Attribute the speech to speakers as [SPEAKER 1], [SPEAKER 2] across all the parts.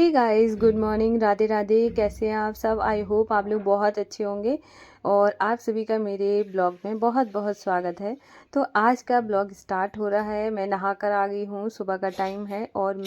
[SPEAKER 1] हे guys, good morning, Radhe Radhe. कैसे हैं आप सब? आई होप आप लोग बहुत अच्छे होंगे और आप सभी का मेरे ब्लॉग में बहुत बहुत स्वागत है। तो आज का ब्लॉग स्टार्ट हो रहा है। मैं नहा कर आ गई हूँ, सुबह का टाइम है और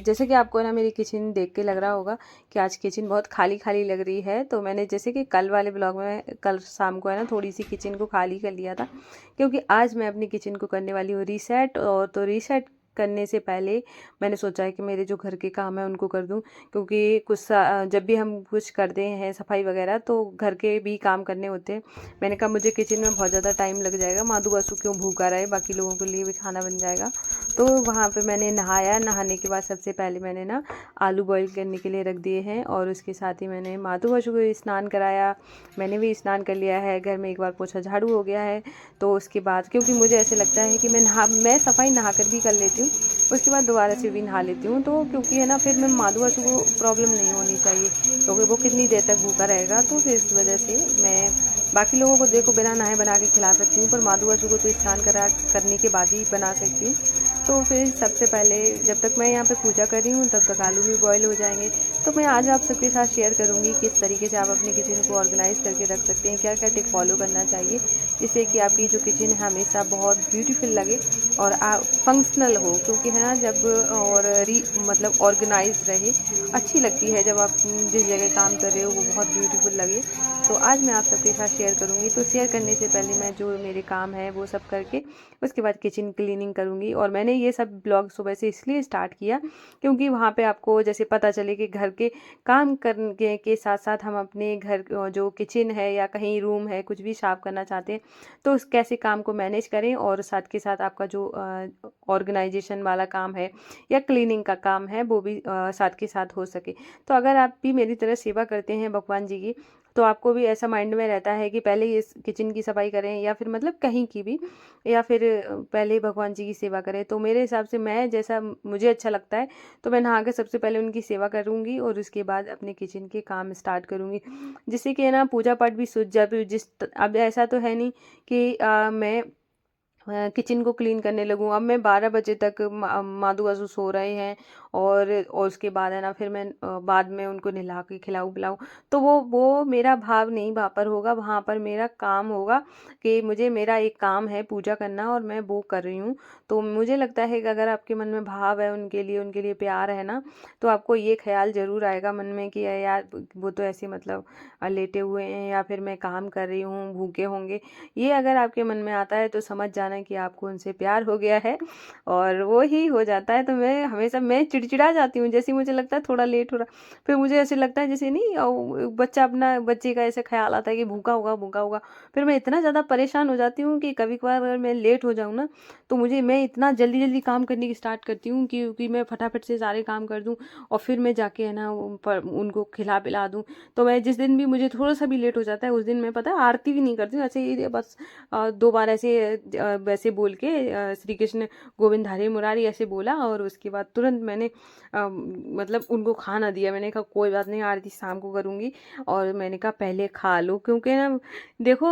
[SPEAKER 1] जैसे कि आपको ना मेरी किचन देख के लग रहा होगा कि आज किचन बहुत खाली खाली लग रही है। तो मैंने जैसे कि कल वाले ब्लॉग में कल शाम को है ना थोड़ी सी किचन को खाली कर लिया था, क्योंकि आज मैं अपनी किचन को करने वाली हूँ रीसेट। और तो रीसेट करने से पहले मैंने सोचा है कि मेरे जो घर के काम है उनको कर दूं, क्योंकि जब भी हम कुछ करते हैं सफाई वगैरह तो घर के भी काम करने होते हैं। मैंने कहा मुझे किचन में बहुत ज़्यादा टाइम लग जाएगा, माधु वासु क्यों भूखा रहे, बाकी लोगों के लिए भी खाना बन जाएगा। तो वहाँ पे मैंने नहाया। नहाने के बाद सबसे पहले मैंने ना आलू बॉईल करने के लिए रख दिए हैं और उसके साथ ही मैंने माधु वासु को स्नान कराया। मैंने भी स्नान कर लिया है, घर में एक बार पोछा झाड़ू हो गया है। तो उसके बाद क्योंकि मुझे ऐसे लगता है कि मैं सफाई नहा कर भी कर लेती हूँ, उसके बाद दोबारा से भी नहा लेती हूँ। तो क्योंकि है ना फिर मैं माधु वासु को प्रॉब्लम नहीं होनी चाहिए, क्योंकि वो कितनी देर तक भूखा रहेगा। तो फिर इस वजह से मैं बाकी लोगों को देखो बिना नहाए बना के खिला सकती हूँ, पर माधु वासु को तो स्नान करने के बाद ही बना सकती हूँ। तो फिर सबसे पहले जब तक मैं यहाँ पे पूजा कर रही हूँ तब तक आलू भी बॉईल हो जाएंगे। तो मैं आज आप सबके साथ शेयर करूँगी किस तरीके से आप अपनी किचन को ऑर्गेनाइज करके रख सकते हैं, क्या क्या टिप फॉलो करना चाहिए जिससे कि आपकी जो किचन है हमेशा बहुत ब्यूटीफुल लगे और फंक्शनल हो। क्योंकि है ना जब और मतलब ऑर्गेनाइज रहे, अच्छी लगती है जब आप जिस जगह काम कर रहे हो वो बहुत ब्यूटीफुल लगे। तो आज मैं आप सबके साथ शेयर करूँगी। तो शेयर करने से पहले मैं जो मेरे काम है वो सब करके उसके बाद किचन क्लीनिंग करूँगी। और मैंने ये सब ब्लॉग सुबह से इसलिए स्टार्ट किया क्योंकि वहाँ पे आपको जैसे पता चले कि घर के काम करने के साथ साथ हम अपने घर जो किचन है या कहीं रूम है कुछ भी साफ करना चाहते हैं तो उस कैसे काम को मैनेज करें, और साथ के साथ आपका जो ऑर्गेनाइजेशन वाला काम है या क्लीनिंग का काम है वो भी साथ के साथ हो सके। तो अगर आप भी मेरी तरह सेवा करते हैं भगवान जी की, तो आपको भी ऐसा माइंड में रहता है कि पहले ये किचन की सफाई करें या फिर मतलब कहीं की भी, या फिर पहले भगवान जी की सेवा करें। तो मेरे हिसाब से मैं जैसा मुझे अच्छा लगता है तो मैं नहा कर सबसे पहले उनकी सेवा करूँगी और उसके बाद अपने किचन के काम स्टार्ट करूँगी, जिससे कि है ना पूजा पाठ भी सूझ जाए। अब ऐसा तो है नहीं कि मैं किचन को क्लीन करने लगूँ। अब मैं 12 बजे तक माधु वासु सो रहे हैं और उसके बाद है ना फिर मैं बाद में उनको नहला के खिलाऊँ पिलाऊँ, तो वो मेरा भाव नहीं वहाँ पर होगा। वहाँ पर मेरा काम होगा कि मुझे मेरा एक काम है पूजा करना और मैं वो कर रही हूँ। तो मुझे लगता है कि अगर आपके मन में भाव है उनके लिए प्यार है ना, तो आपको ये ख्याल ज़रूर आएगा मन में कि यार वो तो ऐसे मतलब लेटे हुए हैं या फिर मैं काम कर रही हूँ, भूखे होंगे। ये अगर आपके मन में आता है तो समझ जाना कि आपको उनसे प्यार हो गया है और वो ही हो जाता है। तो मैं हमेशा मैं चिड़चिड़ा जाती हूँ जैसे मुझे लगता है थोड़ा लेट हो रहा, फिर मुझे ऐसे लगता है जैसे नहीं बच्चा अपना बच्चे का ऐसे ख्याल आता है कि भूखा होगा भूखा होगा। फिर मैं इतना ज़्यादा परेशान हो जाती हूँ कि कभी कभार अगर मैं लेट हो जाऊँ ना तो मैं इतना जल्दी जल्दी काम करने की स्टार्ट करती हूँ कि मैं फटाफट से सारे काम कर दूँ और फिर मैं जाके है ना उनको खिला पिला दूँ। तो मैं जिस दिन भी मुझे थोड़ा सा भी लेट हो जाता है उस दिन मैं पता है आरती भी नहीं करती हूँ, ऐसे ही बस 2 बार ऐसे वैसे बोल के श्री कृष्ण गोविंद हरे मुरारी ऐसे बोला और उसके बाद तुरंत मैंने मतलब उनको खाना दिया। मैंने कहा कोई बात नहीं, आरती शाम को करूँगी। और मैंने कहा पहले खा लो, क्योंकि ना देखो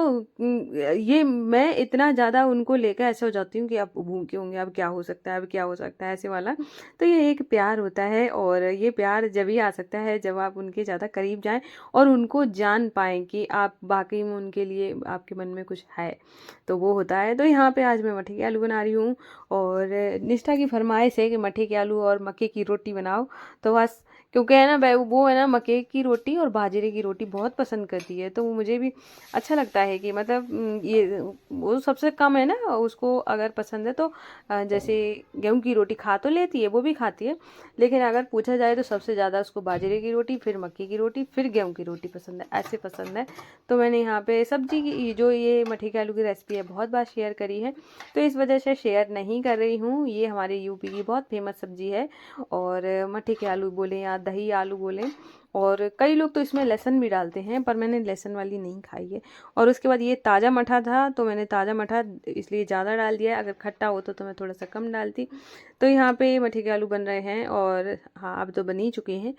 [SPEAKER 1] ये मैं इतना ज़्यादा उनको लेकर ऐसे हो जाती हूँ कि अब भूखे होंगे, अब क्या हो सकता है, अब क्या हो सकता है, ऐसे वाला। तो ये एक प्यार होता है और ये प्यार जब ही आ सकता है जब आप उनके ज़्यादा करीब जाएं और उनको जान पाएं कि आप वाकई में उनके लिए आपके मन में कुछ है, तो वो होता है। तो यहाँ पे आज मैं मट्ठे के आलू बना रही हूँ और निष्ठा की फरमाइश है कि मट्ठे के आलू और मक्के की रोटी बनाओ। तो बस क्योंकि है ना वो है ना मक्के की रोटी और बाजरे की रोटी बहुत पसंद करती है, तो मुझे भी अच्छा लगता है कि मतलब ये वो सबसे कम है ना उसको अगर पसंद है तो जैसे गेहूं की रोटी खा तो लेती है, वो भी खाती है, लेकिन अगर पूछा जाए तो सबसे ज़्यादा उसको बाजरे की रोटी, फिर मक्की की रोटी, फिर गेहूं की रोटी पसंद है, ऐसे पसंद है। तो मैंने यहाँ पे सब्जी की जो ये मट्ठे के आलू की रेसिपी है बहुत बार शेयर करी है, तो इस वजह से शेयर नहीं कर रही हूँ। ये हमारे यूपी की बहुत फेमस सब्जी है और मट्ठे के आलू बोलें या दही आलू बोलें, और कई लोग तो इसमें लहसुन भी डालते हैं पर मैंने लहसुन वाली नहीं खाई है। और उसके बाद ये ताज़ा मठा था तो मैंने ताज़ा मठा इसलिए ज़्यादा डाल दिया, अगर खट्टा होता तो मैं थोड़ा सा कम डालती। तो यहाँ पे मट्ठे के आलू बन रहे हैं और हाँ अब तो बन ही चुके हैं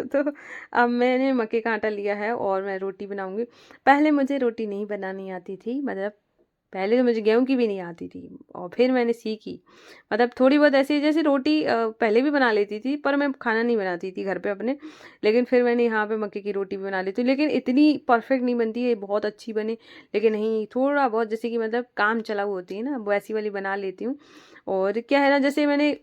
[SPEAKER 1] तो अब मैंने मक्के का आटा लिया है और मैं रोटी बनाऊंगी। पहले मुझे रोटी नहीं बनानी आती थी, मतलब पहले तो मुझे गेहूँ की भी नहीं आती थी और फिर मैंने सीखी। मतलब थोड़ी बहुत ऐसी जैसे रोटी पहले भी बना लेती थी, पर मैं खाना नहीं बनाती थी घर पे अपने। लेकिन फिर मैंने यहाँ पे मक्के की रोटी भी बना लेती हूँ, लेकिन इतनी परफेक्ट नहीं बनती है, बहुत अच्छी बने। लेकिन नहीं, थोड़ा बहुत जैसे कि मतलब काम चलाऊ होती है ना, वैसी वाली बना लेती हूँ। और क्या है ना, जैसे मैंने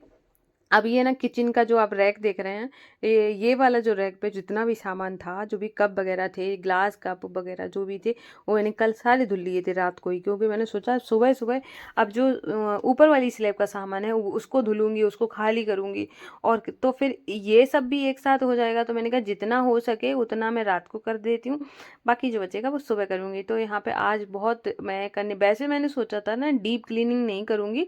[SPEAKER 1] अब ये ना किचन का जो आप रैक देख रहे हैं, ये वाला जो रैक पे जितना भी सामान था, जो भी कप वगैरह थे, ग्लास कप वगैरह जो भी थे, वो मैंने कल सारे धुल लिए थे रात को ही, क्योंकि मैंने सोचा सुबह सुबह अब जो ऊपर वाली स्लैब का सामान है उसको धुलूंगी, उसको खाली करूंगी, और तो फिर ये सब भी एक साथ हो जाएगा। तो मैंने कहा जितना हो सके उतना मैं रात को कर देती हूँ, बाकी जो बचेगा वो सुबह करूँगी। तो यहाँ पे आज बहुत मैं करने, वैसे मैंने सोचा था ना डीप क्लीनिंग नहीं करूँगी,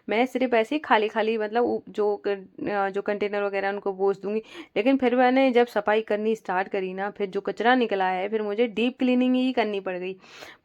[SPEAKER 1] मैं सिर्फ ऐसे ही खाली खाली मतलब जो कंटेनर वगैरह उनको पोंछ दूंगी। लेकिन फिर मैंने जब सफाई करनी स्टार्ट करी ना, फिर जो कचरा निकला है, फिर मुझे डीप क्लीनिंग ही करनी पड़ गई।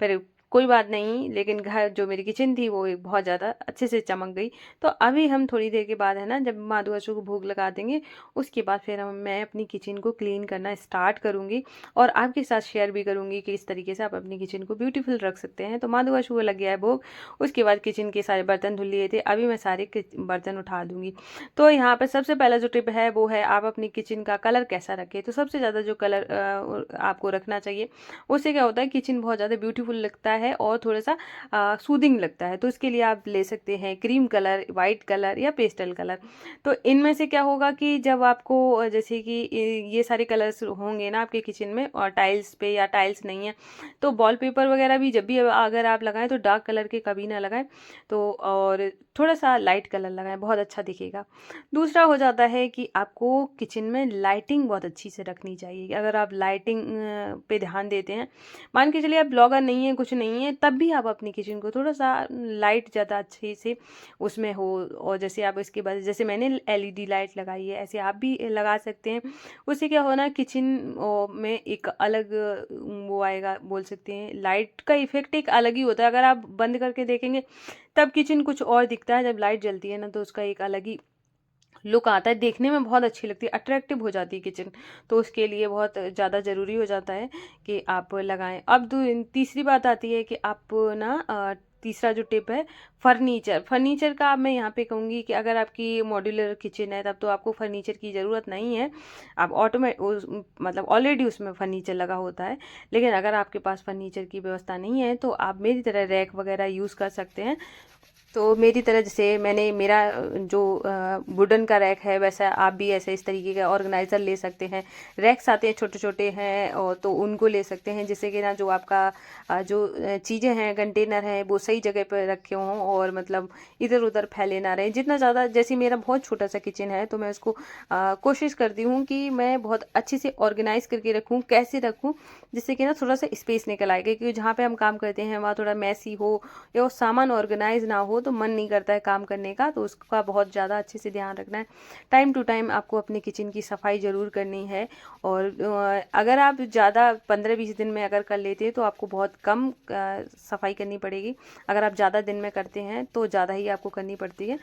[SPEAKER 1] फिर कोई बात नहीं, लेकिन घर जो मेरी किचन थी वो एक बहुत ज़्यादा अच्छे से चमक गई। तो अभी हम थोड़ी देर के बाद है ना, जब माधु अशु को भोग लगा देंगे, उसके बाद फिर मैं अपनी किचन को क्लीन करना स्टार्ट करूँगी और आपके साथ शेयर भी करूँगी कि इस तरीके से आप अपनी किचन को ब्यूटीफुल रख सकते हैं। तो माधु अशु को लग गया है भोग, उसके बाद किचन के सारे बर्तन धुल लिए थे, अभी मैं सारे बर्तन उठा दूंगी। तो यहाँ पर सबसे पहला जो टिप है वो है आप अपनी किचन का कलर कैसा रखें। तो सबसे ज़्यादा जो कलर आपको रखना चाहिए, उससे क्या होता है किचन बहुत ज़्यादा ब्यूटीफुल लगता है और थोड़ा सा सूदिंग लगता है। तो इसके लिए आप ले सकते हैं क्रीम कलर, वाइट कलर या पेस्टल कलर। तो इनमें से क्या होगा कि जब आपको जैसे कि ये सारे कलर्स होंगे ना आपके किचन में, और टाइल्स पे या टाइल्स नहीं है तो वॉलपेपर वगैरह भी जब भी अगर आप लगाएं तो डार्क कलर के कभी ना लगाएं। तो और थोड़ा सा लाइट कलर लगाएं, बहुत अच्छा दिखेगा। दूसरा हो जाता है कि आपको किचन में लाइटिंग बहुत अच्छी से रखनी चाहिए। अगर आप लाइटिंग पे ध्यान देते हैं, मान के चलिए आप ब्लॉगर नहीं है, कुछ नहीं है, तब भी आप अपनी किचन को थोड़ा सा लाइट ज़्यादा अच्छे से उसमें हो। और जैसे आप इसके बाद जैसे मैंने एलईडी लाइट लगाई है, ऐसे आप भी लगा सकते हैं। उससे क्या होना, किचन में एक अलग वो आएगा, बोल सकते हैं लाइट का इफेक्ट एक अलग ही होता है। अगर आप बंद करके देखेंगे तब किचन कुछ और दिखता है, जब लाइट जलती है ना तो उसका एक अलग ही लुक आता है, देखने में बहुत अच्छी लगती है, अट्रैक्टिव हो जाती है किचन। तो उसके लिए बहुत ज़्यादा ज़रूरी हो जाता है कि आप लगाएं। अब तीसरी बात आती है कि आप ना तीसरा जो टिप है, फर्नीचर का अब मैं यहाँ पे कहूँगी कि अगर आपकी मॉड्यूलर किचन है तब तो आपको फर्नीचर की ज़रूरत नहीं है, आप मतलब ऑलरेडी उसमें फर्नीचर लगा होता है। लेकिन अगर आपके पास फर्नीचर की व्यवस्था नहीं है तो आप मेरी तरह रैक वगैरह यूज़ कर सकते हैं। तो मेरी तरह जैसे मैंने मेरा जो वुडन का रैक है, वैसा आप भी ऐसे इस तरीके का ऑर्गेनाइज़र ले सकते हैं। रैक्स आते हैं छोटे छोटे हैं, और तो उनको ले सकते हैं, जिससे कि ना जो आपका जो चीज़ें हैं, कंटेनर हैं, वो सही जगह पर रखे हों और मतलब इधर उधर फैले ना रहें। जितना ज़्यादा, जैसे मेरा बहुत छोटा सा किचन है तो मैं उसको कोशिश करती हूँ कि मैं बहुत अच्छे से ऑर्गेनाइज़ करके रखूँ। कैसे रखूँ जिससे कि ना थोड़ा सा स्पेस निकल आएगा, क्योंकि जहाँ पे हम काम करते हैं वहाँ थोड़ा मैसी हो या वो सामान ऑर्गेनाइज ना हो तो मन नहीं करता है काम करने का। तो उसका बहुत ज़्यादा अच्छे से ध्यान रखना है। टाइम टू टाइम आपको अपनी किचन की सफाई ज़रूर करनी है। और अगर आप ज़्यादा 15-20 दिन में अगर कर लेते हैं तो आपको बहुत कम सफाई करनी पड़ेगी। अगर आप ज़्यादा दिन में करते हैं तो ज़्यादा ही आपको करनी पड़ती है।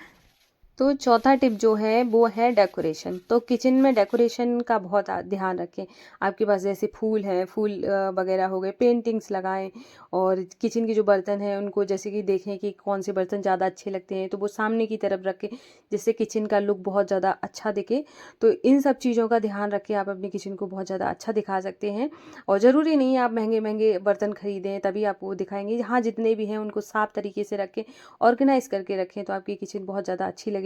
[SPEAKER 1] तो चौथा टिप जो है वो है डेकोरेशन। तो किचन में डेकोरेशन का बहुत ध्यान रखें। आपके पास जैसे फूल हैं, फूल वगैरह हो गए, पेंटिंग्स लगाएं। और किचन के जो बर्तन हैं उनको जैसे कि देखें कि कौन से बर्तन ज़्यादा अच्छे लगते हैं तो वो सामने की तरफ रखें, जिससे किचन का लुक बहुत ज़्यादा अच्छा दिखे। तो इन सब चीज़ों का ध्यान रखें, आप अपनी किचन को बहुत ज़्यादा अच्छा दिखा सकते हैं। और ज़रूरी नहीं है आप महंगे महंगे बर्तन खरीदें तभी आप वो दिखाएंगे। हाँ, जितने भी हैं उनको साफ़ तरीके से रखें, ऑर्गेनाइज करके रखें, तो आपकी किचन बहुत ज़्यादा अच्छी लगेगी।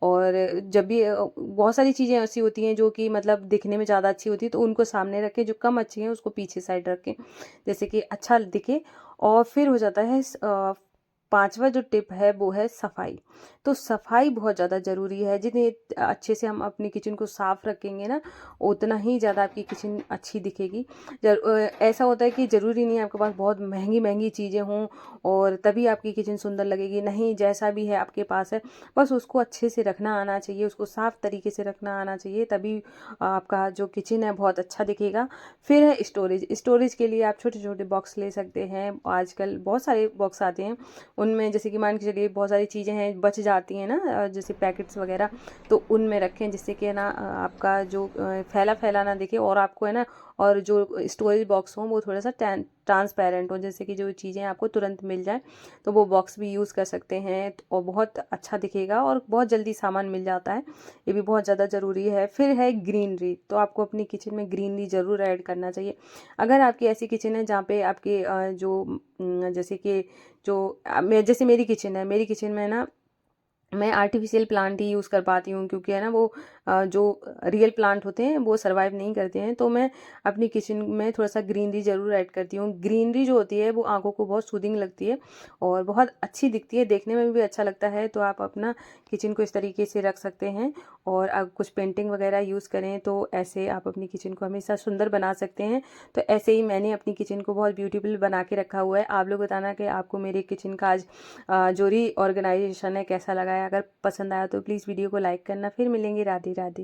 [SPEAKER 1] और जब भी बहुत सारी चीज़ें ऐसी होती हैं जो कि मतलब दिखने में ज़्यादा अच्छी होती है तो उनको सामने रखें, जो कम अच्छी हैं उसको पीछे साइड रखें, जैसे कि अच्छा दिखे। और फिर हो जाता है पांचवा जो टिप है वो है सफाई। तो सफाई बहुत ज़्यादा ज़रूरी है। जितने अच्छे से हम अपनी किचन को साफ़ रखेंगे ना, उतना ही ज़्यादा आपकी किचन अच्छी दिखेगी। ऐसा होता है कि ज़रूरी नहीं है आपके पास बहुत महंगी महंगी चीज़ें हों और तभी आपकी किचन सुंदर लगेगी। नहीं, जैसा भी है आपके पास है, बस उसको अच्छे से रखना आना चाहिए, उसको साफ़ तरीके से रखना आना चाहिए, तभी आपका जो किचन है बहुत अच्छा दिखेगा। फिर है स्टोरेज के लिए आप छोटे छोटे बॉक्स ले सकते हैं। आजकल बहुत सारे बॉक्स आते हैं, उनमें जैसे कि मान के चलिए बहुत सारी चीज़ें हैं बच जाती हैं ना, जैसे पैकेट्स वगैरह, तो उनमें रखें, जिससे कि है ना आपका जो फैला फैला ना दिखे और आपको है ना, और जो स्टोरेज बॉक्स हो वो थोड़ा सा ट्रांसपेरेंट हो, जैसे कि जो चीज़ें आपको तुरंत मिल जाए, तो वो बॉक्स भी यूज़ कर सकते हैं और बहुत अच्छा दिखेगा और बहुत जल्दी सामान मिल जाता है, ये भी बहुत ज़्यादा ज़रूरी है। फिर है ग्रीनरी, तो आपको अपनी किचन में ग्रीनरी ज़रूर ऐड करना चाहिए। अगर आपकी ऐसी किचन है जहाँ पे आपके जैसे कि जैसे मेरी किचन में ना मैं आर्टिफिशियल प्लांट ही यूज़ कर पाती हूँ, क्योंकि है ना वो जो रियल प्लांट होते हैं वो सर्वाइव नहीं करते हैं, तो मैं अपनी किचन में थोड़ा सा ग्रीनरी ज़रूर ऐड करती हूँ। ग्रीनरी जो होती है वो आंखों को बहुत सूदिंग लगती है और बहुत अच्छी दिखती है, देखने में भी अच्छा लगता है। तो आप अपना किचन को इस तरीके से रख सकते हैं और अगर कुछ पेंटिंग वगैरह यूज़ करें तो ऐसे आप अपनी किचन को हमेशा सुंदर बना सकते हैं। तो ऐसे ही मैंने अपनी किचन को बहुत ब्यूटीफुल बना के रखा हुआ है। आप लोग बताना कि आपको मेरे किचन का आज जो रीऑर्गेनाइजेशन है कैसा लगा है। अगर पसंद आया तो प्लीज़ वीडियो को लाइक करना। फिर मिलेंगे। राधे राधे।